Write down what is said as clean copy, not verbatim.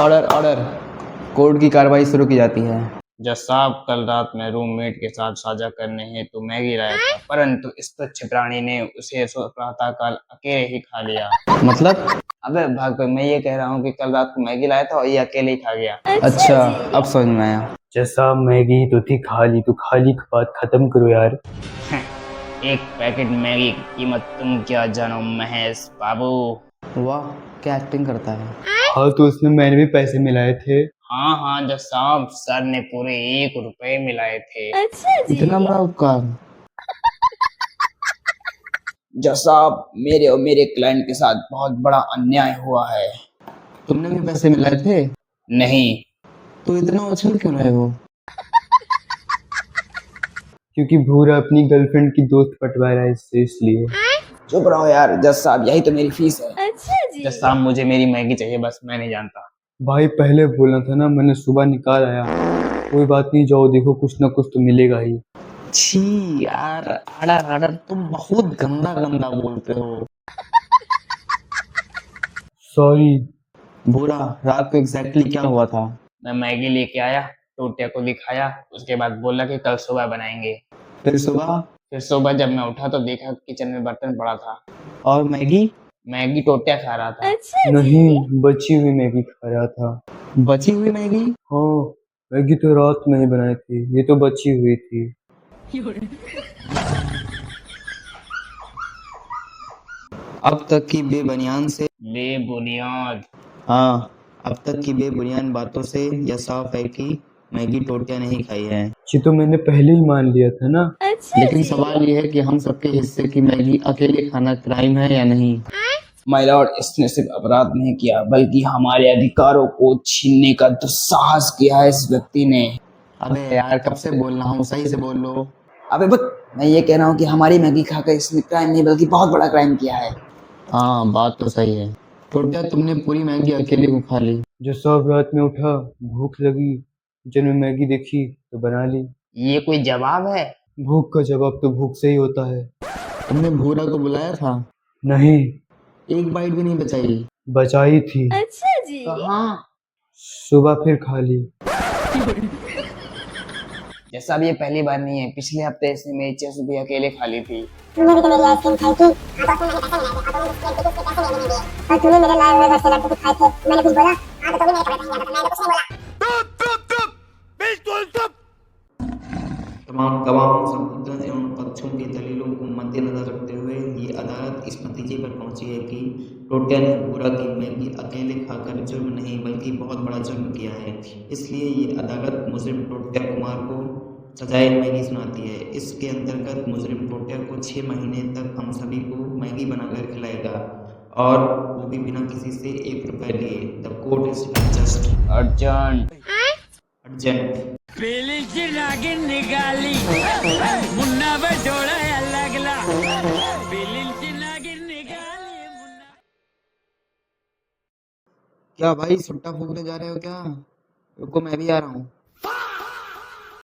Order order. Court की कार्रवाई शुरू की जाती है। जज साहब, कल रात में रूममेट के साथ साझा करने हेतु मैगी लाया था, परंतु इस तुच्छ प्राणी ने उसे प्रातःकाल अकेले ही खा लिया। मतलब? अबे भाग पे, मैं ये कह रहा हूँ कि कल रात को मैगी लाया था और ये अकेले ही खा गया। अच्छा, अब समझ में आया। जैसा मैगी तो थी खाली, तो खाली की बात खत्म करो यार। एक पैकेट मैगी की कीमत तुम क्या जानो महेश बाबू। वाह, क्या एक्टिंग करता है। हाँ, तो उसमें मैंने भी पैसे मिलाए थे। हाँ हाँ जज साहब, सर ने पूरे 1 रुपए मिलाए थे। इतना बड़ा उपकार। जज साहब, मेरे और मेरे क्लाइंट के साथ बहुत बड़ा अन्याय हुआ है। तुमने भी पैसे मिलाए थे? नहीं। तो इतना उछल क्यों रहे हो? क्योंकि भूरा अपनी गर्लफ्रेंड की दोस्त पटवा रहा है इससे, इसलिए। चुप रहो यार जज साहब, यही तो मेरी फीस है। जज साहब, मुझे मेरी मैगी चाहिए, बस मैं नहीं जानता। भाई पहले बोलना था ना, मैंने सुबह निकाल आया। कोई बात नहीं, जाओ देखो, कुछ ना कुछ तो मिलेगा ही। छी यार, आर्डर आर्डर, तुम बहुत गंदा गंदा बोलते हो। सॉरी। बुरा, रात को एग्जैक्टली क्या हुआ था? मैं मैगी लेके आया, टोटिया को दिखाया, उसके बाद बोला कि कल सुबह बनाएंगे। फिर सुबह? फिर सुबह जब मैं उठा तो देखा किचन में बर्तन पड़ा था। और मैगी? मैगी टोटिया खा रहा था। नहीं, बची हुई मैगी खा रहा था। बची हुई मैगी? हाँ, मैगी तो रात में ही बनाई थी, ये तो बची हुई थी। अब तक की बेबुनियाद से बेबुनियाद। हाँ, अब तक की बेबुनियाद बातों से यह साफ है कि मैगी टोटिया नहीं खाई है। ये तो मैंने पहले ही मान लिया था ना। लेकिन सवाल ये है कि हम सबके हिस्से की मैगी अकेले खाना क्राइम है या नहीं? माय लॉर्ड, इसने सिर्फ अपराध नहीं किया बल्कि हमारे अधिकारों को छीनने का दुस्साहस किया है इस व्यक्ति ने। अबे यार, कब से बोल रहा हूँ, सही से बोल लो। अबे बस, मैं ये कह रहा हूँ कि हमारी मैगी खाकर इसने क्राइम नहीं बल्कि बहुत बड़ा क्राइम किया है। हाँ, बात तो सही है। टोटिया, तुमने पूरी मैगी अकेले को खा ली। जो सब रात में उठा, भूख लगी, किचन में मैगी देखी तो बना ली। ये कोई जवाब है? भूख का जवाब तो भूख से ही होता है। तुमने भूरा को बुलाया था? नहीं, एक बाइट भी नहीं बचाई? बचाई थी। कहाँ? सुबह फिर खा ली। जैसा अब ये पहली बार नहीं है, पिछले हफ्ते इसने मेरी चेस्ट भी अकेले खा ली थी। तुमने भी तो मेरी आइसक्रीम खाई थी। हाँ, तो उसमें मैंने पैसे मिलाए थे और तुमने मेरे लाए हुए घर से लड्डू खाए थे। मैंने कुछ बोला? हाँ, तो तू भी मेरे कपड़े पहन जाता, मैंने कुछ नहीं बोला। तमाम गवाहों, सबूतों एवं पक्षों के दलीलों को मद्देनजर रखते हुए ये अदालत इस नतीजे पर पहुंची है कि टोटिया ने भूरा की मैगी अकेले खाकर जुर्म नहीं बल्कि बहुत बड़ा जुर्म किया है। इसलिए ये अदालत मुजरिम टोटिया कुमार को सजाए मैगी सुनाती है। इसके अंतर्गत मुजरिम टोटिया को 6 महीने तक हम सभी को मैगी बनाकर खिलाएगा, और वो भी बिना किसी से 1 रुपए लिए। The court is just urgent. Urgent. नागिन निकाली मुन्ना बटोड़ा लगला नागिन निकाली मुन्ना। क्या भाई, सुट्टा फूकने जा रहे हो क्या? रुको, मैं भी आ रहा हूँ।